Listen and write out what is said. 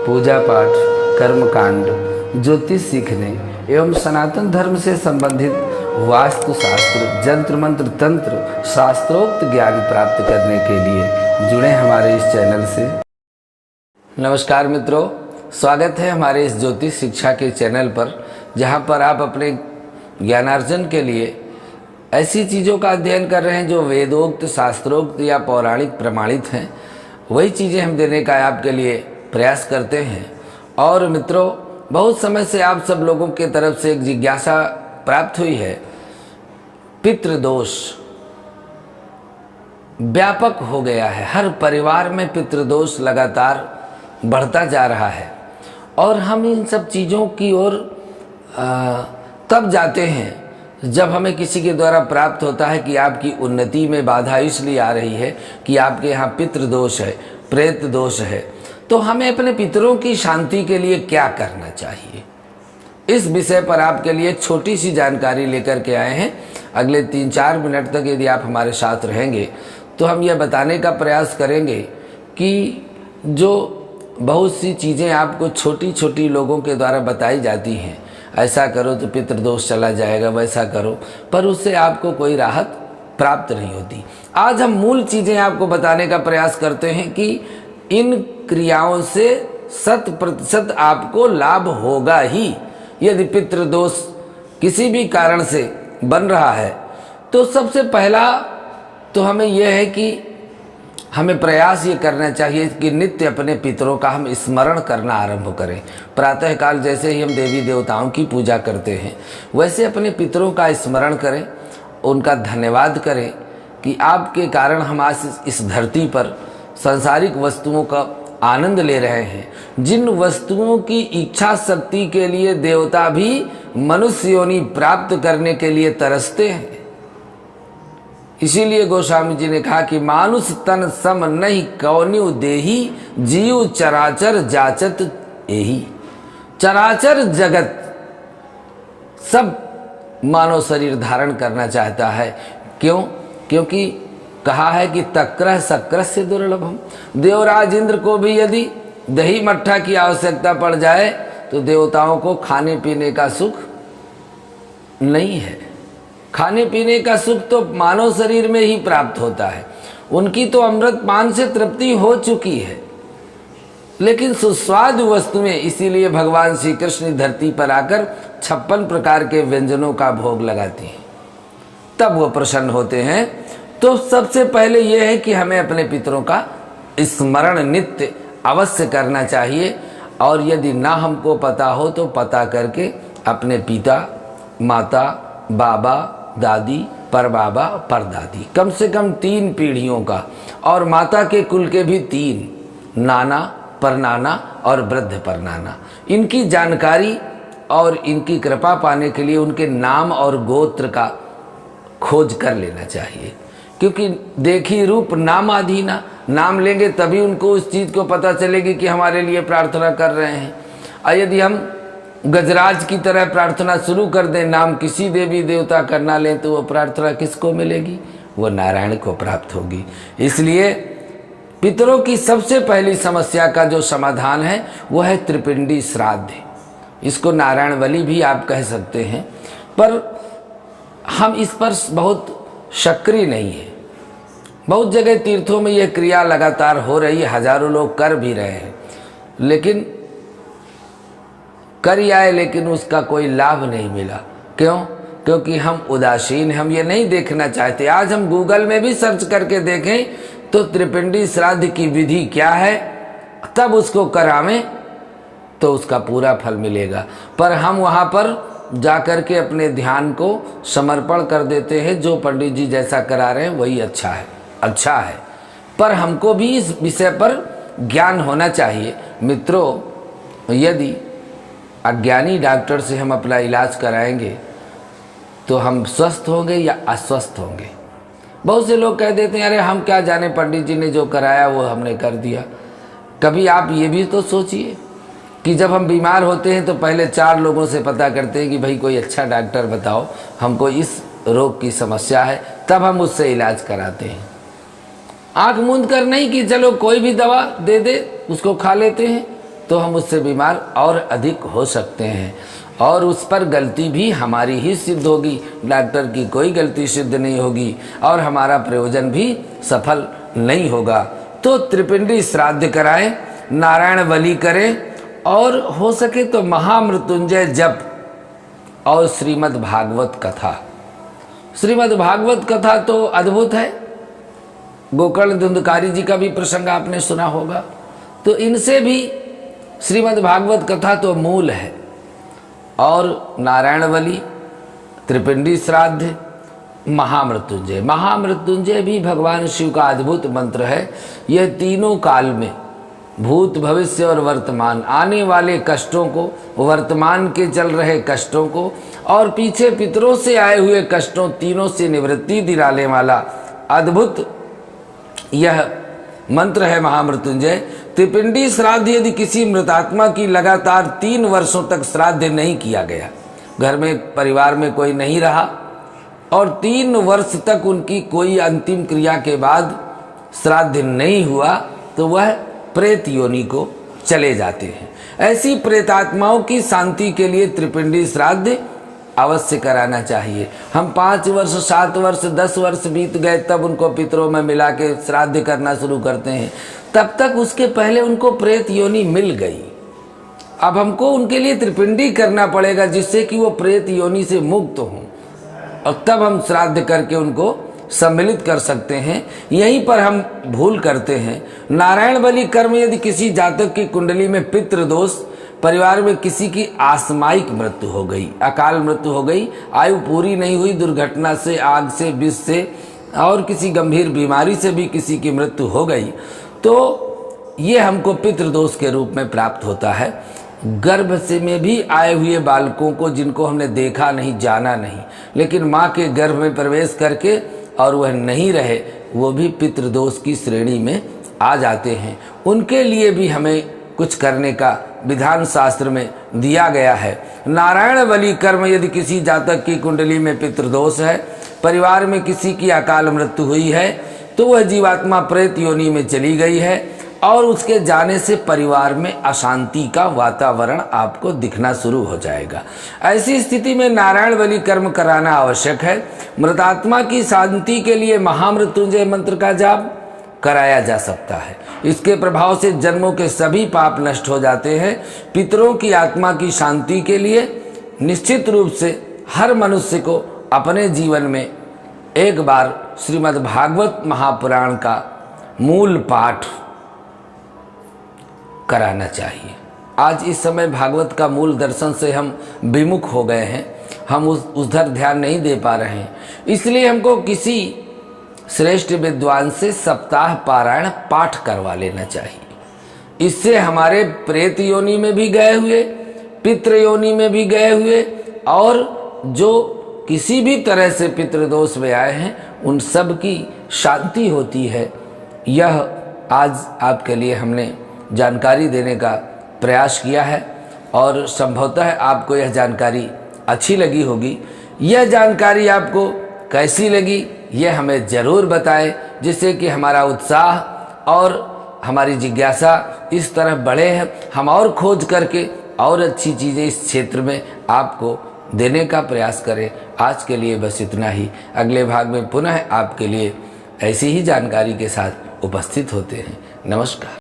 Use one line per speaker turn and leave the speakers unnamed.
पूजा पाठ, कर्मकांड, ज्योतिष सीखने एवं सनातन धर्म से संबंधित वास्तु शास्त्र, जंत्र मंत्र, तंत्र, शास्त्रोक्त ज्ञान प्राप्त करने के लिए जुड़े हमारे इस चैनल से। नमस्कार मित्रों, स्वागत है हमारे इस ज्योतिष शिक्षा के चैनल पर, जहां पर आप अपने ज्ञानार्जन के लिए ऐसी चीज़ों का अध्ययन कर रहे हैं जो वेदोक्त, शास्त्रोक्त या पौराणिक प्रमाणित हैं। वही चीज़ें हम देने का आपके लिए प्रयास करते हैं। और मित्रों, बहुत समय से आप सब लोगों के तरफ से एक जिज्ञासा प्राप्त हुई है। पितृदोष व्यापक हो गया है, हर परिवार में पितृदोष लगातार बढ़ता जा रहा है और हम इन सब चीज़ों की ओर तब जाते हैं जब हमें किसी के द्वारा प्राप्त होता है कि आपकी उन्नति में बाधा इसलिए आ रही है कि आपके यहाँ पितृदोष है, प्रेत दोष है। तो हमें अपने पितरों की शांति के लिए क्या करना चाहिए, इस विषय पर आपके लिए एक छोटी सी जानकारी लेकर के आए हैं। अगले 3-4 मिनट तक यदि आप हमारे साथ रहेंगे तो हम यह बताने का प्रयास करेंगे कि जो बहुत सी चीज़ें आपको छोटी छोटी लोगों के द्वारा बताई जाती हैं, ऐसा करो तो पितृदोष चला जाएगा, वैसा करो, पर उससे आपको कोई राहत प्राप्त नहीं होती। आज हम मूल चीज़ें आपको बताने का प्रयास करते हैं कि इन क्रियाओं से 100% आपको लाभ होगा ही। यदि पितृदोष किसी भी कारण से बन रहा है तो सबसे पहला तो हमें यह है कि हमें प्रयास ये करना चाहिए कि नित्य अपने पितरों का हम स्मरण करना आरंभ करें। प्रातःकाल जैसे ही हम देवी देवताओं की पूजा करते हैं, वैसे अपने पितरों का स्मरण करें, उनका धन्यवाद करें कि आपके कारण हम आज इस धरती पर सांसारिक वस्तुओं का आनंद ले रहे हैं। जिन वस्तुओं की इच्छा शक्ति के लिए देवता भी मनुष्य योनि प्राप्त करने के लिए तरसते हैं। इसीलिए गोस्वामी जी ने कहा कि मानुष तन सम नहीं कौन्यु देही, जीव चराचर जाचत एही। चराचर जगत सब मानव शरीर धारण करना चाहता है। क्यों? क्योंकि कहा है कि तक्रह सक्र से दुर्लभम। देवराज इंद्र को भी यदि दही मट्ठा की आवश्यकता पड़ जाए तो देवताओं को खाने पीने का सुख नहीं है। खाने पीने का सुख तो मानव शरीर में ही प्राप्त होता है। उनकी तो अमृत पान से तृप्ति हो चुकी है, लेकिन सुस्वादु वस्तुएं, इसीलिए भगवान श्री कृष्ण धरती पर आकर 56 प्रकार के व्यंजनों का भोग लगाते हैं, तब वो प्रसन्न होते हैं। तो सबसे पहले यह है कि हमें अपने पितरों का स्मरण नित्य अवश्य करना चाहिए। और यदि ना हमको पता हो तो पता करके अपने पिता, माता, बाबा, दादी, परबाबा, परदादी, कम से कम 3 पीढ़ियों का, और माता के कुल के भी 3, नाना, परनाना और वृद्ध परनाना, इनकी जानकारी और इनकी कृपा पाने के लिए उनके नाम और गोत्र का खोज कर लेना चाहिए। क्योंकि देखी रूप नाम आधीना, नाम लेंगे तभी उनको उस चीज़ को पता चलेगी कि हमारे लिए प्रार्थना कर रहे हैं। और यदि हम गजराज की तरह प्रार्थना शुरू कर दें, नाम किसी देवी देवता का ना लें, तो वो प्रार्थना किसको मिलेगी? वो नारायण को प्राप्त होगी। इसलिए पितरों की सबसे पहली समस्या का जो समाधान है वो है त्रिपिंडी श्राद्ध। इसको नारायण बलि भी आप कह सकते हैं, पर हम इस पर बहुत सक्रिय नहीं है। बहुत जगह तीर्थों में यह क्रिया लगातार हो रही है, हजारों लोग कर भी रहे हैं, लेकिन कर आए लेकिन उसका कोई लाभ नहीं मिला। क्यों? क्योंकि हम उदासीन हैं, हम ये नहीं देखना चाहते। आज हम गूगल में भी सर्च करके देखें तो त्रिपिंडी श्राद्ध की विधि क्या है, तब उसको करावें तो उसका पूरा फल मिलेगा। पर हम वहाँ पर जाकर के अपने ध्यान को समर्पण कर देते हैं, जो पंडित जी जैसा करा रहे हैं वही अच्छा है। पर हमको भी इस विषय पर ज्ञान होना चाहिए। मित्रों, यदि अज्ञानी डॉक्टर से हम अपना इलाज कराएंगे तो हम स्वस्थ होंगे या अस्वस्थ होंगे? बहुत से लोग कह देते हैं अरे हम क्या जाने, पंडित जी ने जो कराया वो हमने कर दिया। कभी आप ये भी तो सोचिए कि जब हम बीमार होते हैं तो पहले 4 लोगों से पता करते हैं कि भाई कोई अच्छा डॉक्टर बताओ, हमको इस रोग की समस्या है, तब हम उससे इलाज कराते हैं। आंख मूंद कर नहीं कि चलो कोई भी दवा दे दे उसको खा लेते हैं, तो हम उससे बीमार और अधिक हो सकते हैं और उस पर गलती भी हमारी ही सिद्ध होगी, डॉक्टर की कोई गलती सिद्ध नहीं होगी और हमारा प्रयोजन भी सफल नहीं होगा। तो त्रिपिंडी श्राद्ध कराएं, नारायण बलि करें और हो सके तो महामृत्युंजय जप और श्रीमद् भागवत कथा। श्रीमद् भागवत कथा तो अद्भुत है। गोकर्ण धुंधकारी जी का भी प्रसंग आपने सुना होगा। तो इनसे भी श्रीमद् भागवत कथा तो मूल है। और नारायण बलि, त्रिपिंडी श्राद्ध, महामृत्युंजय। महामृत्युंजय भी भगवान शिव का अद्भुत मंत्र है। यह तीनों काल में, भूत, भविष्य और वर्तमान, आने वाले कष्टों को, वर्तमान के चल रहे कष्टों को और पीछे पितरों से आए हुए कष्टों, तीनों से निवृत्ति दिलाने वाला अद्भुत यह मंत्र है महामृत्युंजय। त्रिपिंडी श्राद्ध यदि किसी मृतात्मा की लगातार 3 वर्षों तक श्राद्ध नहीं किया गया, घर में परिवार में कोई नहीं रहा और 3 वर्ष तक उनकी कोई अंतिम क्रिया के बाद श्राद्ध नहीं हुआ, तो वह प्रेत योनि को चले जाते हैं। ऐसी प्रेतात्माओं की शांति के लिए त्रिपिंडी श्राद्ध अवश्य कराना चाहिए। हम 5 वर्ष, 7 वर्ष, 10 वर्ष बीत गए तब उनको पितरों में मिला के श्राद्ध करना शुरू करते हैं। तब तक उसके पहले उनको प्रेत योनि मिल गई। अब हमको उनके लिए त्रिपिंडी करना पड़ेगा जिससे कि वो प्रेत योनि से मुक्त हों और तब हम श्राद्ध करके उनको सम्मिलित कर सकते हैं। यहीं पर हम भूल करते हैं। नारायण बलि कर्म यदि किसी जातक की कुंडली में पितृदोष, परिवार में किसी की आसमायिक मृत्यु हो गई, अकाल मृत्यु हो गई, आयु पूरी नहीं हुई, दुर्घटना से, आग से, विष से और किसी गंभीर बीमारी से भी किसी की मृत्यु हो गई, तो ये हमको पितृदोष के रूप में प्राप्त होता है। गर्भ से में भी आए हुए बालकों को जिनको हमने देखा नहीं, जाना नहीं, लेकिन माँ के गर्भ में प्रवेश करके और वह नहीं रहे, वो भी पितृदोष की श्रेणी में आ जाते हैं। उनके लिए भी हमें कुछ करने का विधान शास्त्र में दिया गया है। नारायण बलि कर्म यदि किसी जातक की कुंडली में पितृदोष है, परिवार में किसी की अकाल मृत्यु हुई है, तो वह जीवात्मा प्रेत योनि में चली गई है और उसके जाने से परिवार में अशांति का वातावरण आपको दिखना शुरू हो जाएगा। ऐसी स्थिति में नारायण बलि कर्म कराना आवश्यक है। मृतात्मा की शांति के लिए महामृत्युंजय मंत्र का जाप कराया जा सकता है। इसके प्रभाव से जन्मों के सभी पाप नष्ट हो जाते हैं। पितरों की आत्मा की शांति के लिए निश्चित रूप से हर मनुष्य को अपने जीवन में एक बार श्रीमद् भागवत महापुराण का मूल पाठ कराना चाहिए। आज इस समय भागवत का मूल दर्शन से हम विमुख हो गए हैं, हम उधर ध्यान नहीं दे पा रहे हैं। इसलिए हमको किसी श्रेष्ठ विद्वान से सप्ताह पारायण पाठ करवा लेना चाहिए। इससे हमारे प्रेत योनि में भी गए हुए, पितृ योनि में भी गए हुए और जो किसी भी तरह से पितृदोष में आए हैं, उन सब की शांति होती है। यह आज आपके लिए हमने जानकारी देने का प्रयास किया है और संभवतः आपको यह जानकारी अच्छी लगी होगी। यह जानकारी आपको कैसी लगी यह हमें ज़रूर बताएं, जिससे कि हमारा उत्साह और हमारी जिज्ञासा इस तरह बढ़े हैं। हम और खोज करके और अच्छी चीज़ें इस क्षेत्र में आपको देने का प्रयास करें। आज के लिए बस इतना ही। अगले भाग में पुनः आपके लिए ऐसी ही जानकारी के साथ उपस्थित होते हैं। नमस्कार।